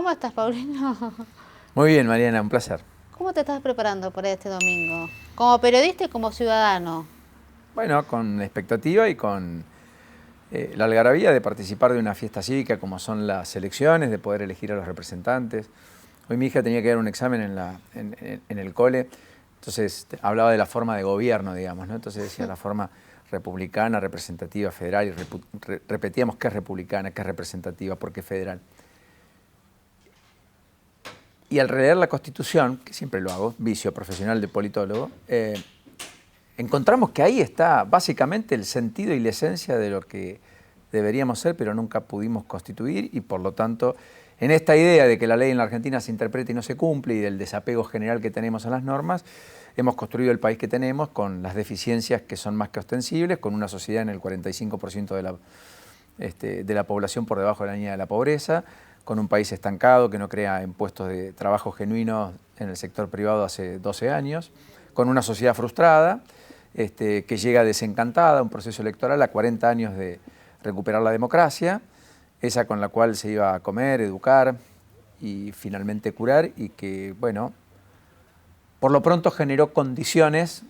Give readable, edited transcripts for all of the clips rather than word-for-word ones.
¿Cómo estás, Paulino? Muy bien, Mariana, un placer. ¿Cómo te estás preparando para este domingo? ¿Como periodista y como ciudadano? Bueno, con expectativa y con la algarabía de participar de una fiesta cívica como son las elecciones, de poder elegir a los representantes. Hoy mi hija tenía que dar un examen en el cole, entonces hablaba de la forma de gobierno, digamos, ¿no? Entonces decía la forma republicana, representativa, federal, y repetíamos qué es republicana, qué es representativa, por qué federal. Y al releer la Constitución, que siempre lo hago, vicio profesional de politólogo, encontramos que ahí está básicamente el sentido y la esencia de lo que deberíamos ser, pero nunca pudimos constituir, y por lo tanto, en esta idea de que la ley en la Argentina se interpreta y no se cumple, y del desapego general que tenemos a las normas, hemos construido el país que tenemos con las deficiencias que son más que ostensibles, con una sociedad en el 45% de la población por debajo de la línea de la pobreza, con un país estancado que no crea puestos de trabajo genuinos en el sector privado hace 12 años, con una sociedad frustrada, que llega desencantada a un proceso electoral a 40 años de recuperar la democracia, esa con la cual se iba a comer, educar y finalmente curar, y que, bueno, por lo pronto generó condiciones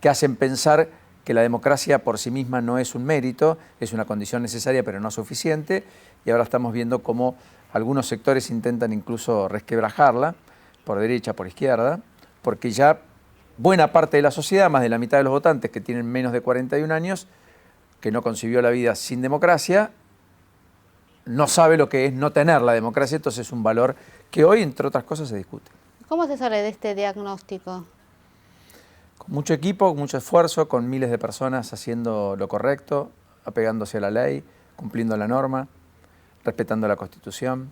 que hacen pensar que la democracia por sí misma no es un mérito, es una condición necesaria pero no suficiente, y ahora estamos viendo cómo algunos sectores intentan incluso resquebrajarla, por derecha, por izquierda, porque ya buena parte de la sociedad, más de la mitad de los votantes que tienen menos de 41 años, que no concibió la vida sin democracia, no sabe lo que es no tener la democracia, entonces es un valor que hoy, entre otras cosas, se discute. ¿Cómo se sale de este diagnóstico? Con mucho equipo, con mucho esfuerzo, con miles de personas haciendo lo correcto, apegándose a la ley, cumpliendo la norma, respetando la Constitución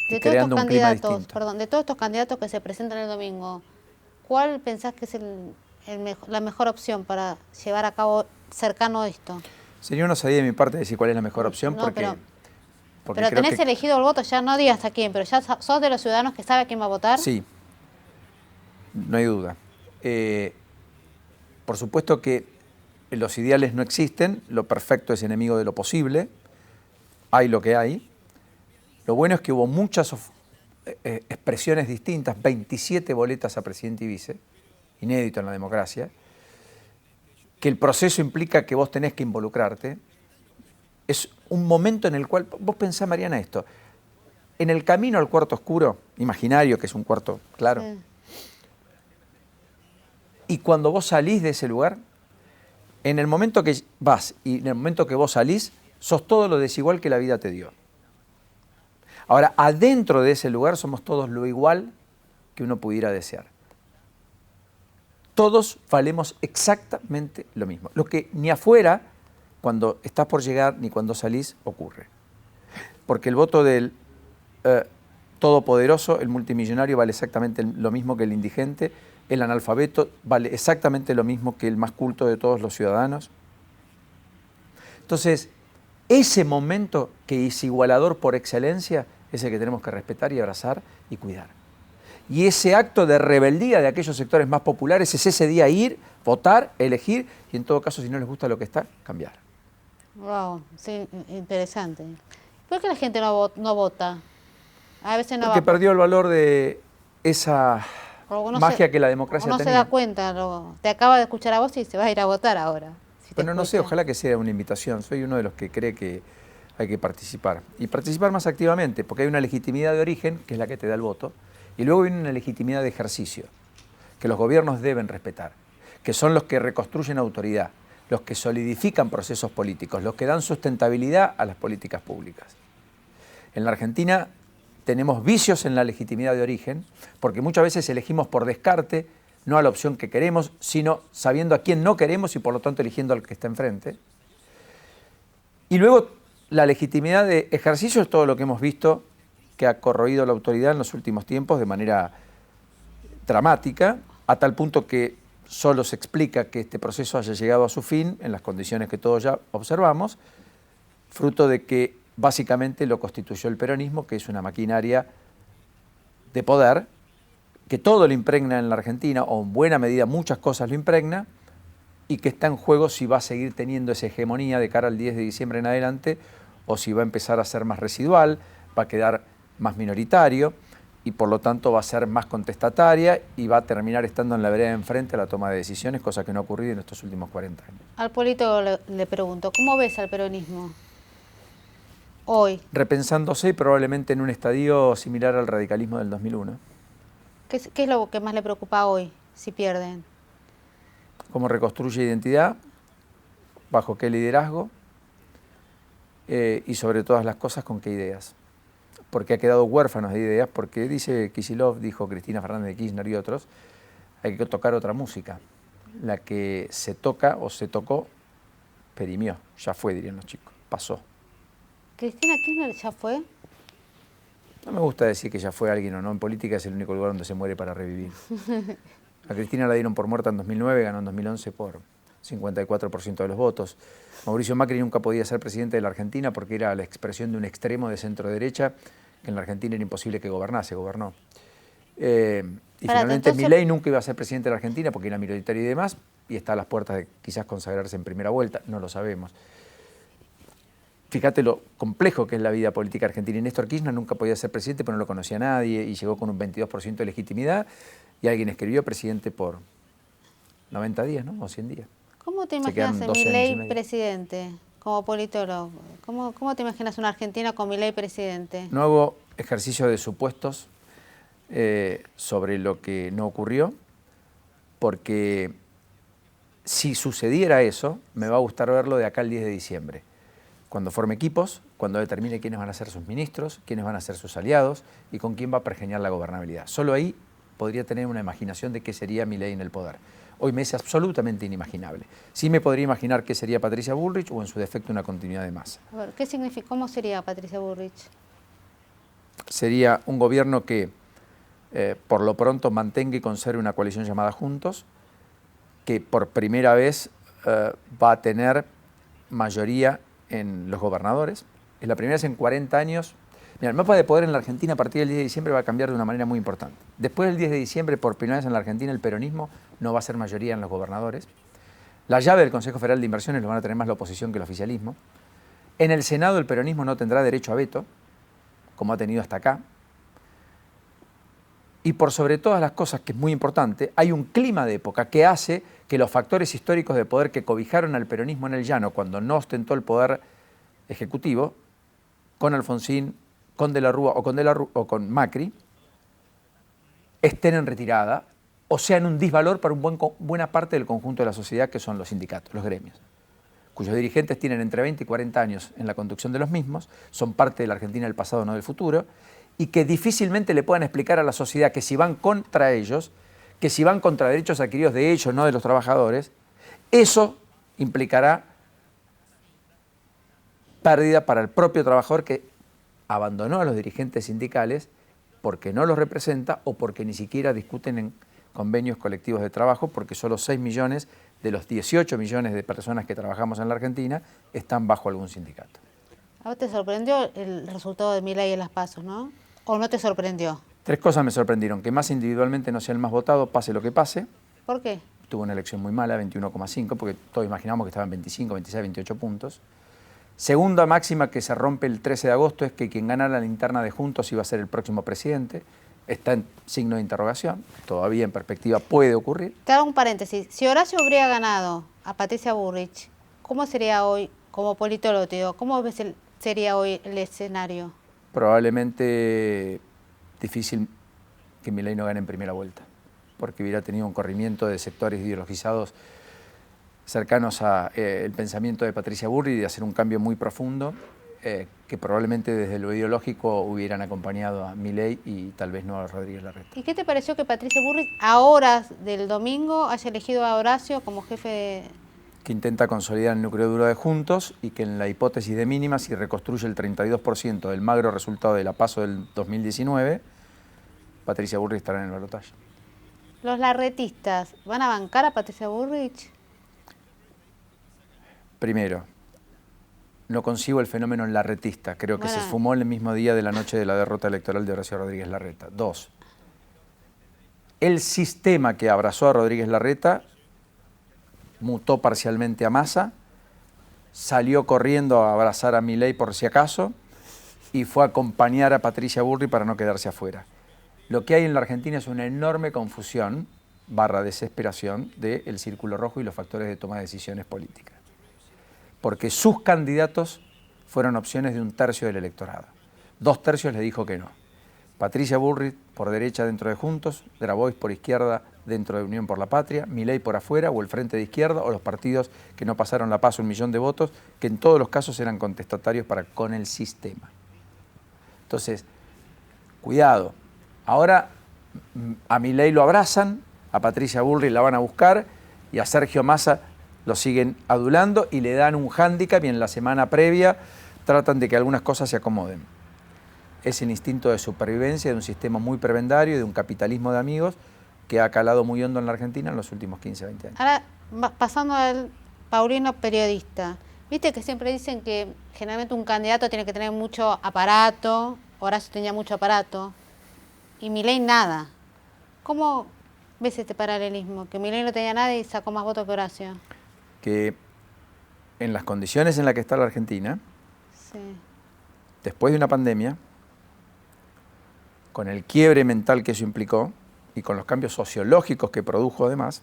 y creando un clima distinto. De todos estos candidatos que se presentan el domingo, ¿cuál pensás que es la mejor opción para llevar a cabo cercano esto? Sería una salida de mi parte decir cuál es la mejor opción, No, porque pero creo tenés elegido el voto, ya no digas a quién, pero ya sos de los ciudadanos que sabe a quién va a votar. Sí, no hay duda. Por supuesto que los ideales no existen, lo perfecto es enemigo de lo posible, hay lo que hay. Lo bueno es que hubo muchas expresiones distintas, 27 boletas a presidente y vice, inédito en la democracia, que el proceso implica que vos tenés que involucrarte. Es un momento en el cual, vos pensá, Mariana, esto, en el camino al cuarto oscuro, imaginario, que es un cuarto claro, sí. Y cuando vos salís de ese lugar, en el momento que vas y en el momento que vos salís, sos todo lo desigual que la vida te dio. Ahora, adentro de ese lugar somos todos lo igual que uno pudiera desear. Todos valemos exactamente lo mismo. Lo que ni afuera, cuando estás por llegar, ni cuando salís, ocurre. Porque el voto del todopoderoso, el multimillonario, vale exactamente lo mismo que el indigente. El analfabeto vale exactamente lo mismo que el más culto de todos los ciudadanos. Entonces, ese momento que es igualador por excelencia es el que tenemos que respetar y abrazar y cuidar. Y ese acto de rebeldía de aquellos sectores más populares es ese día ir, votar, elegir y en todo caso, si no les gusta lo que está, cambiar. Wow, sí, interesante. ¿Por qué la gente no vota? A veces no porque perdió el valor de esa magia que la democracia tenía. No se da cuenta, te acaba de escuchar a vos y se va a ir a votar ahora. Bueno, no sé, ojalá que sea una invitación. Soy uno de los que cree que hay que participar. Y participar más activamente, porque hay una legitimidad de origen, que es la que te da el voto, y luego viene una legitimidad de ejercicio, que los gobiernos deben respetar, que son los que reconstruyen autoridad, los que solidifican procesos políticos, los que dan sustentabilidad a las políticas públicas. En la Argentina tenemos vicios en la legitimidad de origen, porque muchas veces elegimos por descarte, no a la opción que queremos, sino sabiendo a quién no queremos y por lo tanto eligiendo al que está enfrente. Y luego la legitimidad de ejercicio es todo lo que hemos visto que ha corroído la autoridad en los últimos tiempos de manera dramática, a tal punto que solo se explica que este proceso haya llegado a su fin en las condiciones que todos ya observamos, fruto de que básicamente lo constituyó el peronismo, que es una maquinaria de poder, que todo lo impregna en la Argentina, o en buena medida muchas cosas lo impregna, y que está en juego si va a seguir teniendo esa hegemonía de cara al 10 de diciembre en adelante, o si va a empezar a ser más residual, va a quedar más minoritario y por lo tanto va a ser más contestataria y va a terminar estando en la vereda de enfrente a la toma de decisiones, cosa que no ha ocurrido en estos últimos 40 años. Al político le pregunto, ¿cómo ves al peronismo hoy? Repensándose y probablemente en un estadio similar al radicalismo del 2001. ¿Qué es lo que más le preocupa hoy si pierden? ¿Cómo reconstruye identidad? ¿Bajo qué liderazgo? Y sobre todas las cosas, ¿con qué ideas? Porque ha quedado huérfanos de ideas, porque dice Kicillof, dijo Cristina Fernández de Kirchner y otros, hay que tocar otra música. La que se toca o se tocó, perimió, ya fue, dirían los chicos, pasó. ¿Cristina Kirchner ya fue? No me gusta decir que ya fue alguien o no, en política es el único lugar donde se muere para revivir. A Cristina la dieron por muerta en 2009, ganó en 2011 por 54% de los votos. Mauricio Macri nunca podía ser presidente de la Argentina porque era la expresión de un extremo de centro-derecha que en la Argentina era imposible que gobernase, gobernó. Y finalmente Milei nunca iba a ser presidente de la Argentina porque era minoritario y demás, y está a las puertas de quizás consagrarse en primera vuelta, no lo sabemos. Fíjate lo complejo que es la vida política argentina. Y Néstor Kirchner nunca podía ser presidente, pero no lo conocía nadie y llegó con un 22% de legitimidad y alguien escribió presidente por 90 días, ¿no? O 100 días. ¿Cómo te imaginas a Milei presidente, como politólogo? ¿Cómo te imaginas una Argentina con Milei presidente? No hago ejercicio de supuestos sobre lo que no ocurrió, porque si sucediera eso, me va a gustar verlo de acá al 10 de diciembre. Cuando forme equipos, cuando determine quiénes van a ser sus ministros, quiénes van a ser sus aliados y con quién va a pergeñar la gobernabilidad. Solo ahí podría tener una imaginación de qué sería Milei en el poder. Hoy me es absolutamente inimaginable. Sí me podría imaginar qué sería Patricia Bullrich o en su defecto una continuidad de Massa. A ver, ¿qué significa? ¿Cómo sería Patricia Bullrich? Sería un gobierno que por lo pronto mantenga y conserve una coalición llamada Juntos, que por primera vez va a tener mayoría en los gobernadores. Es la primera vez en 40 años. Mira, el mapa de poder en la Argentina a partir del 10 de diciembre va a cambiar de una manera muy importante. Después del 10 de diciembre, por primera vez en la Argentina, el peronismo no va a ser mayoría en los gobernadores. La llave del Consejo Federal de Inversiones lo van a tener más la oposición que el oficialismo. En el Senado el peronismo no tendrá derecho a veto, como ha tenido hasta acá. Y por sobre todas las cosas, que es muy importante, hay un clima de época que hace que los factores históricos de poder que cobijaron al peronismo en el llano cuando no ostentó el poder ejecutivo, con Alfonsín, con De la Rúa o con Macri, estén en retirada o sean un disvalor para buena parte del conjunto de la sociedad, que son los sindicatos, los gremios, cuyos dirigentes tienen entre 20 y 40 años en la conducción de los mismos, son parte de la Argentina del pasado, no del futuro, y que difícilmente le puedan explicar a la sociedad que si van contra ellos, que si van contra derechos adquiridos de ellos, no de los trabajadores, eso implicará pérdida para el propio trabajador que abandonó a los dirigentes sindicales porque no los representa o porque ni siquiera discuten en convenios colectivos de trabajo, porque solo 6 millones de los 18 millones de personas que trabajamos en la Argentina están bajo algún sindicato. ¿A vos te sorprendió el resultado de Milei en las PASO, no? ¿O no te sorprendió? 3 cosas me sorprendieron: que Massa individualmente no sea el más votado, pase lo que pase. ¿Por qué? Tuvo una elección muy mala, 21,5, porque todos imaginábamos que estaban 25, 26, 28 puntos. Segunda máxima que se rompe el 13 de agosto es que quien gana la interna de Juntos iba a ser el próximo presidente. Está en signo de interrogación, todavía en perspectiva puede ocurrir. Te hago un paréntesis. Si Horacio hubiera ganado a Patricia Bullrich, ¿cómo sería hoy, como politólogo te digo, cómo sería hoy el escenario? Probablemente difícil que Milei no gane en primera vuelta, porque hubiera tenido un corrimiento de sectores ideologizados cercanos al pensamiento de Patricia Bullrich y de hacer un cambio muy profundo, que probablemente desde lo ideológico hubieran acompañado a Milei y tal vez no a Rodríguez Larreta. ¿Y qué te pareció que Patricia Bullrich a horas del domingo haya elegido a Horacio como jefe de...? Que intenta consolidar el núcleo duro de Juntos y que en la hipótesis de mínimas, si reconstruye el 32% del magro resultado de la PASO del 2019, Patricia Bullrich estará en el balotaje. ¿Los larretistas van a bancar a Patricia Bullrich? Primero, no concibo el fenómeno larretista. Creo que se esfumó en el mismo día de la noche de la derrota electoral de Horacio Rodríguez Larreta. 2, el sistema que abrazó a Rodríguez Larreta mutó parcialmente a Massa, salió corriendo a abrazar a Milei por si acaso y fue a acompañar a Patricia Bullrich para no quedarse afuera. Lo que hay en la Argentina es una enorme confusión / desesperación del círculo rojo y los factores de toma de decisiones políticas. Porque sus candidatos fueron opciones de 1/3 del electorado. 2/3 le dijo que no. Patricia Bullrich por derecha dentro de Juntos, Grabois por izquierda dentro de Unión por la Patria, Milei por afuera o el Frente de Izquierda o los partidos que no pasaron la PASO 1 millón de votos, que en todos los casos eran contestatarios con el sistema. Entonces, cuidado. Ahora a Milei lo abrazan, a Patricia Bullrich la van a buscar y a Sergio Massa lo siguen adulando y le dan un hándicap y en la semana previa tratan de que algunas cosas se acomoden. Es el instinto de supervivencia de un sistema muy prebendario y de un capitalismo de amigos que ha calado muy hondo en la Argentina en los últimos 15, 20 años. Ahora, pasando al Paulino periodista, viste que siempre dicen que generalmente un candidato tiene que tener mucho aparato, Horacio tenía mucho aparato, y Milei nada. ¿Cómo ves este paralelismo? Que Milei no tenía nada y sacó más votos que Horacio. Que en las condiciones en las que está la Argentina, Sí. después de una pandemia, con el quiebre mental que eso implicó y con los cambios sociológicos que produjo además,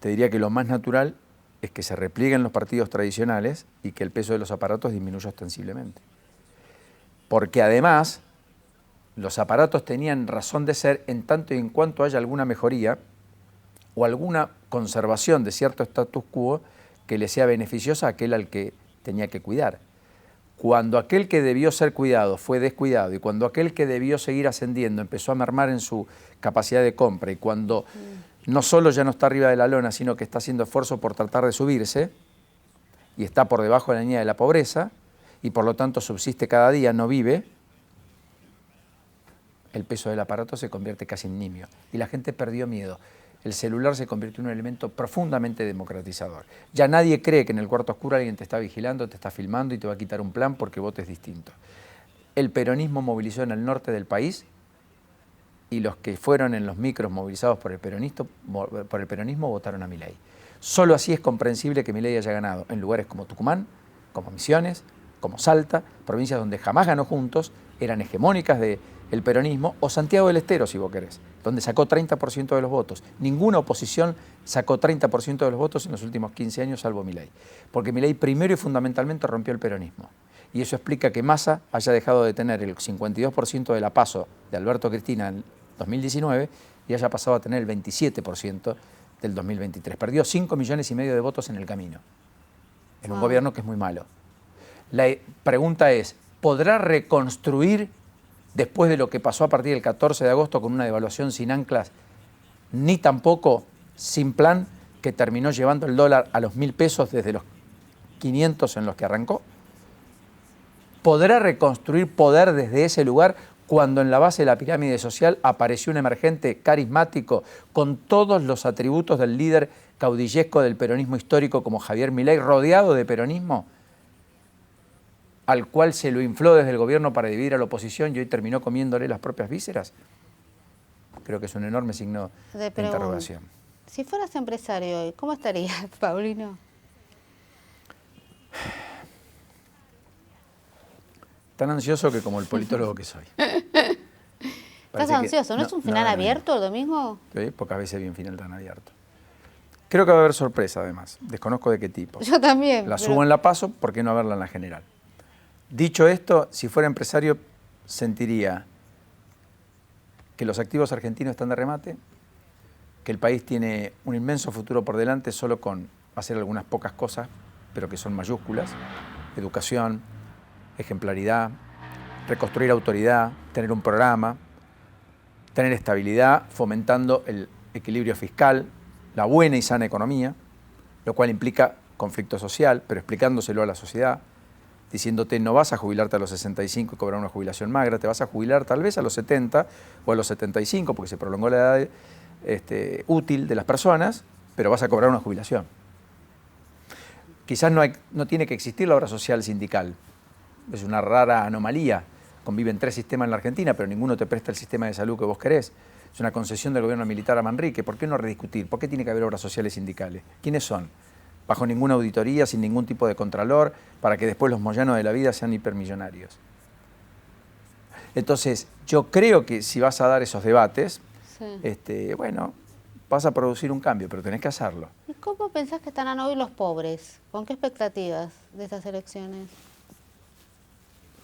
te diría que lo más natural es que se replieguen los partidos tradicionales y que el peso de los aparatos disminuya ostensiblemente. Porque además los aparatos tenían razón de ser en tanto y en cuanto haya alguna mejoría o alguna conservación de cierto status quo que le sea beneficiosa a aquel al que tenía que cuidar. Cuando aquel que debió ser cuidado fue descuidado y cuando aquel que debió seguir ascendiendo empezó a mermar en su capacidad de compra y cuando no solo ya no está arriba de la lona, sino que está haciendo esfuerzo por tratar de subirse y está por debajo de la línea de la pobreza y por lo tanto subsiste cada día, no vive, el peso del aparato se convierte casi en nimio y la gente perdió miedo. El celular se convirtió en un elemento profundamente democratizador. Ya nadie cree que en el cuarto oscuro alguien te está vigilando, te está filmando y te va a quitar un plan porque votes distinto. El peronismo movilizó en el norte del país y los que fueron en los micros movilizados por el peronismo votaron a Milei. Solo así es comprensible que Milei haya ganado en lugares como Tucumán, como Misiones, como Salta, provincias donde jamás ganó Juntos, eran hegemónicas del peronismo, o Santiago del Estero, si vos querés, donde sacó 30% de los votos. Ninguna oposición sacó 30% de los votos en los últimos 15 años, salvo Milei. Porque Milei primero y fundamentalmente rompió el peronismo. Y eso explica que Massa haya dejado de tener el 52% de la PASO de Alberto Cristina en 2019 y haya pasado a tener el 27% del 2023. Perdió 5,5 millones de votos en el camino, en un gobierno que es muy malo. La pregunta es, ¿podrá reconstruir después de lo que pasó a partir del 14 de agosto con una devaluación sin anclas, ni tampoco sin plan, que terminó llevando el dólar a los 1.000 pesos desde los 500 en los que arrancó? ¿Podrá reconstruir poder desde ese lugar cuando en la base de la pirámide social apareció un emergente carismático con todos los atributos del líder caudillesco del peronismo histórico como Javier Milei, rodeado de peronismo, al cual se lo infló desde el gobierno para dividir a la oposición y hoy terminó comiéndole las propias vísceras? Creo que es un enorme signo de interrogación. Si fueras empresario hoy, ¿cómo estarías, Paulino? Tan ansioso que como el politólogo que soy. ¿Estás ansioso? ¿No es un final abierto el domingo? Sí, pocas veces vi un final tan abierto. Creo que va a haber sorpresa además, desconozco de qué tipo. Yo también. La subo en la PASO, ¿por qué no verla en la general? Dicho esto, si fuera empresario, sentiría que los activos argentinos están de remate, que el país tiene un inmenso futuro por delante solo con hacer algunas pocas cosas, pero que son mayúsculas: educación, ejemplaridad, reconstruir autoridad, tener un programa, tener estabilidad, fomentando el equilibrio fiscal, la buena y sana economía, lo cual implica conflicto social, pero explicándoselo a la sociedad, diciéndote no vas a jubilarte a los 65 y cobrar una jubilación magra, te vas a jubilar tal vez a los 70 o a los 75 porque se prolongó la edad útil de las personas, pero vas a cobrar una jubilación. Quizás no tiene que existir la obra social sindical, es una rara anomalía, conviven 3 sistemas en la Argentina, pero ninguno te presta el sistema de salud que vos querés. Es una concesión del gobierno militar a Manrique. ¿Por qué no rediscutir? ¿Por qué tiene que haber obras sociales sindicales? ¿Quiénes son? bajo ninguna auditoría, sin ningún tipo de contralor, para que después los Moyanos de la vida sean hipermillonarios. Entonces, yo creo que si vas a dar esos debates, bueno, vas a producir un cambio, pero tenés que hacerlo. ¿Y cómo pensás que estarán hoy los pobres? ¿Con qué expectativas de estas elecciones?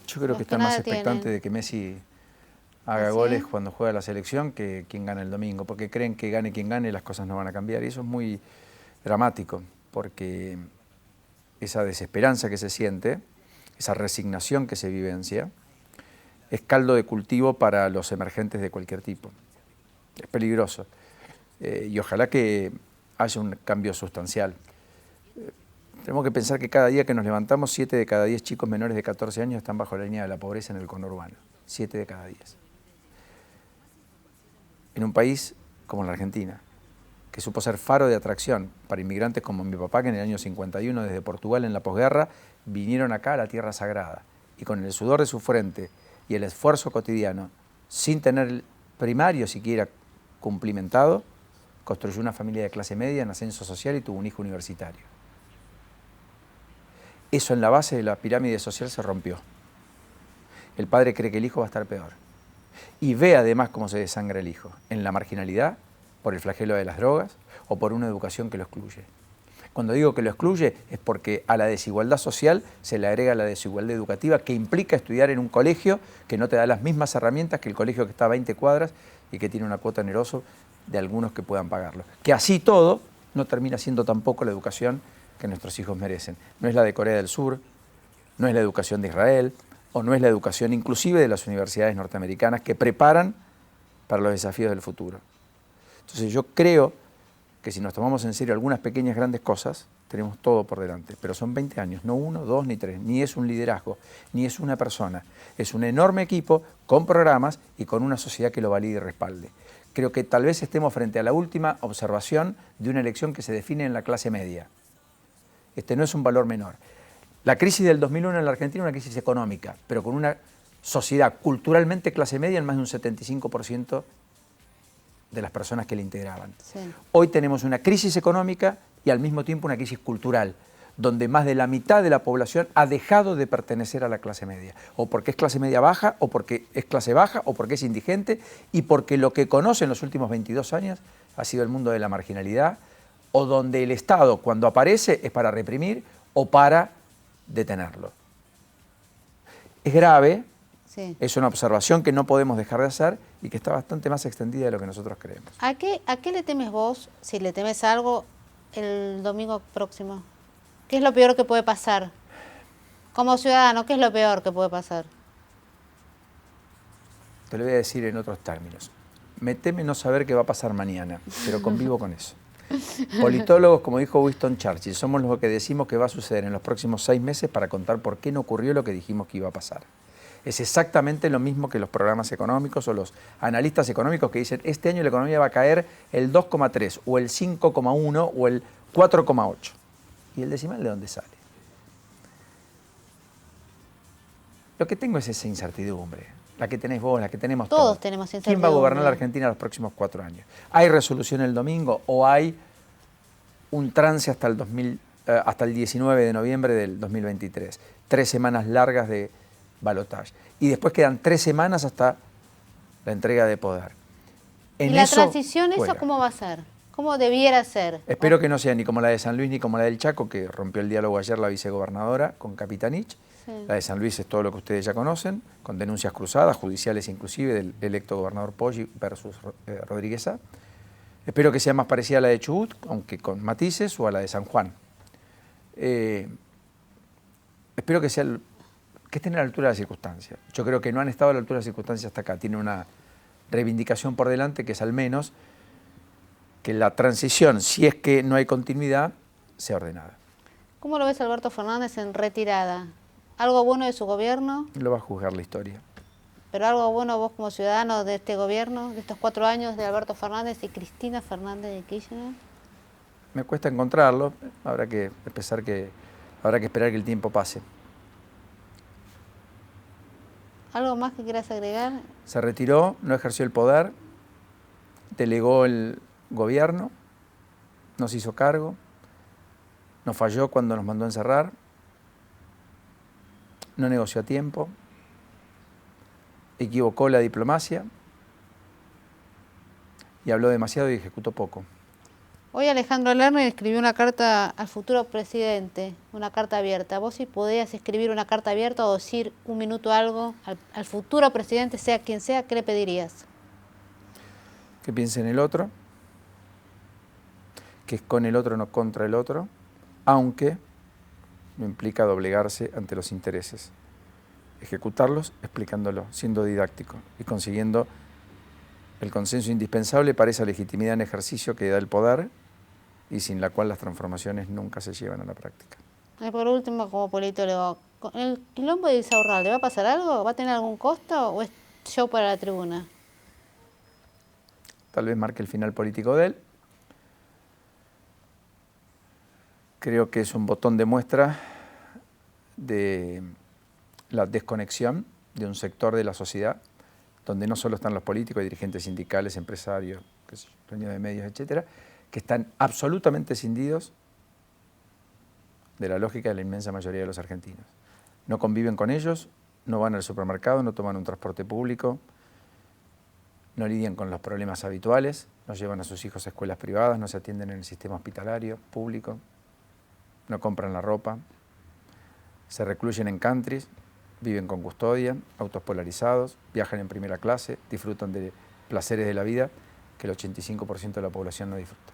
Yo creo que están más expectantes de que Messi haga goles cuando juega la selección que quien gana el domingo, porque creen que gane quien gane las cosas no van a cambiar, y eso es muy dramático, porque esa desesperanza que se siente, esa resignación que se vivencia, es caldo de cultivo para los emergentes de cualquier tipo. Es peligroso. Y ojalá que haya un cambio sustancial. Tenemos que pensar que cada día que nos levantamos, 7 de cada 10 chicos menores de 14 años están bajo la línea de la pobreza en el conurbano. 7 de cada 10. En un país como la Argentina, que supo ser faro de atracción para inmigrantes como mi papá, que en el año 51 desde Portugal en la posguerra vinieron acá a la tierra sagrada y con el sudor de su frente y el esfuerzo cotidiano, sin tener el primario siquiera cumplimentado, construyó una familia de clase media en ascenso social y tuvo un hijo universitario. Eso en la base de la pirámide social se rompió. El padre cree que el hijo va a estar peor. Y ve además cómo se desangra el hijo, en la marginalidad, por el flagelo de las drogas o por una educación que lo excluye. Cuando digo que lo excluye es porque a la desigualdad social se le agrega la desigualdad educativa, que implica estudiar en un colegio que no te da las mismas herramientas que el colegio que está a 20 cuadras y que tiene una cuota onerosa de algunos que puedan pagarlo. Que así todo no termina siendo tampoco la educación que nuestros hijos merecen. No es la de Corea del Sur, no es la educación de Israel, o no es la educación inclusive de las universidades norteamericanas que preparan para los desafíos del futuro. Entonces yo creo que si nos tomamos en serio algunas pequeñas grandes cosas, tenemos todo por delante, pero son 20 años, no 1, 2 ni 3, ni es un liderazgo, ni es una persona, es un enorme equipo con programas y con una sociedad que lo valide y respalde. Creo que tal vez estemos frente a la última observación de una elección que se define en la clase media. Este no es un valor menor. La crisis del 2001 en la Argentina es una crisis económica, pero con una sociedad culturalmente clase media en más de un 75% de las personas que la integraban. Sí. Hoy tenemos una crisis económica y al mismo tiempo una crisis cultural, donde más de la mitad de la población ha dejado de pertenecer a la clase media, o porque es clase media baja, o porque es clase baja, o porque es indigente, y porque lo que conoce en los últimos 22 años ha sido el mundo de la marginalidad, o donde el Estado, cuando aparece, es para reprimir o para detenerlo. Es grave, sí. Es una observación que no podemos dejar de hacer y que está bastante más extendida de lo que nosotros creemos. ¿A qué le temes vos, si le temes algo, el domingo próximo? ¿Qué es lo peor que puede pasar? Como ciudadano, ¿qué es lo peor que puede pasar? Te lo voy a decir en otros términos. Me teme no saber qué va a pasar mañana, pero convivo con eso. Politólogos, como dijo Winston Churchill, somos los que decimos que va a suceder en los próximos 6 meses para contar por qué no ocurrió lo que dijimos que iba a pasar. Es exactamente lo mismo que los programas económicos o los analistas económicos que dicen este año la economía va a caer el 2,3 o el 5,1 o el 4,8. ¿Y el decimal de dónde sale? Lo que tengo es esa incertidumbre, la que tenés vos, la que tenemos todos. Todos tenemos incertidumbre. ¿Quién va a gobernar la Argentina los próximos 4 años? ¿Hay resolución el domingo o hay un trance hasta el 19 de noviembre del 2023? 3 semanas largas de balotaje. Y después quedan 3 semanas hasta la entrega de poder. ¿Y la transición esa cómo va a ser? ¿Cómo debiera ser? Espero que no sea ni como la de San Luis ni como la del Chaco, que rompió el diálogo ayer la vicegobernadora con Capitanich. Sí. La de San Luis es todo lo que ustedes ya conocen, con denuncias cruzadas, judiciales inclusive, del electo gobernador Poggi versus Rodríguez A. Espero que sea más parecida a la de Chubut, aunque con matices, o a la de San Juan. Espero que estén a la altura de las circunstancias. Yo creo que no han estado a la altura de las circunstancias hasta acá. Tiene una reivindicación por delante que es al menos que la transición, si es que no hay continuidad, sea ordenada. ¿Cómo lo ves Alberto Fernández en retirada? ¿Algo bueno de su gobierno? Lo va a juzgar la historia. ¿Pero algo bueno vos como ciudadano de este gobierno, de estos 4 años de Alberto Fernández y Cristina Fernández de Kirchner? Me cuesta encontrarlo, habrá que esperar que el tiempo pase. ¿Algo más que quieras agregar? Se retiró, no ejerció el poder, delegó el gobierno, no se hizo cargo, Nos falló cuando nos mandó a encerrar, no negoció a tiempo, equivocó la diplomacia y habló demasiado y ejecutó poco. Hoy Alejandro Lerner escribió una carta al futuro presidente, una carta abierta. ¿Vos si podías escribir una carta abierta o decir un minuto algo al futuro presidente, sea quien sea, qué le pedirías? Que piense en el otro, que es con el otro, no contra el otro, aunque no implica doblegarse ante los intereses. Ejecutarlos explicándolo, siendo didáctico y consiguiendo el consenso indispensable para esa legitimidad en ejercicio que da el poder y sin la cual las transformaciones nunca se llevan a la práctica. Y por último, como politólogo, ¿con el quilombo de Insaurralde va a pasar algo? ¿Va a tener algún costo o es show para la tribuna? Tal vez marque el final político de él. Creo que es un botón de muestra de la desconexión de un sector de la sociedad, donde no solo están los políticos, hay dirigentes sindicales, empresarios, dueños de medios, etcétera, que están absolutamente escindidos de la lógica de la inmensa mayoría de los argentinos. No conviven con ellos, no van al supermercado, no toman un transporte público, no lidian con los problemas habituales, no llevan a sus hijos a escuelas privadas, no se atienden en el sistema hospitalario público, no compran la ropa, se recluyen en countries, viven con custodia, autos polarizados, viajan en primera clase, disfrutan de placeres de la vida que el 85% de la población no disfruta.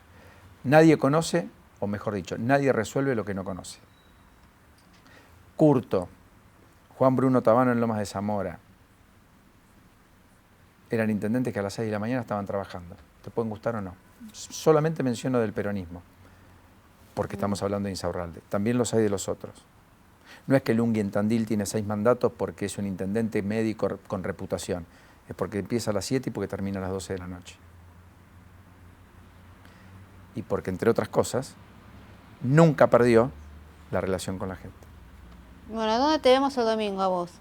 Nadie conoce, o mejor dicho, nadie resuelve lo que no conoce. Curto, Juan Bruno Tabano en Lomas de Zamora, eran intendentes que a las 6 de la mañana estaban trabajando. ¿Te pueden gustar o no? Solamente menciono del peronismo, porque estamos hablando de Insaurralde. También los hay de los otros. No es que Lungui en Tandil tiene 6 mandatos porque es un intendente médico con reputación. Es porque empieza a las 7 y porque termina a las 12 de la noche. Y porque, entre otras cosas, nunca perdió la relación con la gente. Bueno, ¿dónde te vemos el domingo a vos?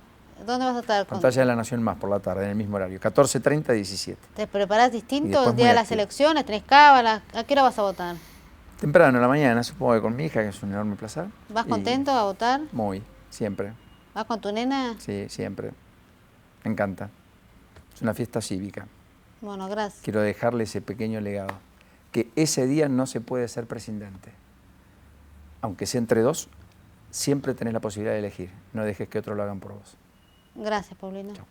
¿Dónde vas a estar? Pantalla de La Nación Más por la tarde, en el mismo horario, 14:30, 17. ¿Te preparás distinto el muy día de las activo. elecciones? ¿Tenés cábala? ¿A qué hora vas a votar? Temprano en la mañana, supongo que con mi hija, que es un enorme placer. ¿Vas Y contento a votar? Muy, siempre. ¿Vas con tu nena? Sí, siempre. Me encanta. Es una fiesta cívica. Bueno, gracias. Quiero dejarle ese pequeño legado. Que ese día no se puede ser presidente. Aunque sea entre dos, siempre tenés la posibilidad de elegir. No dejes que otros lo hagan por vos. Gracias, Paulina. Chao.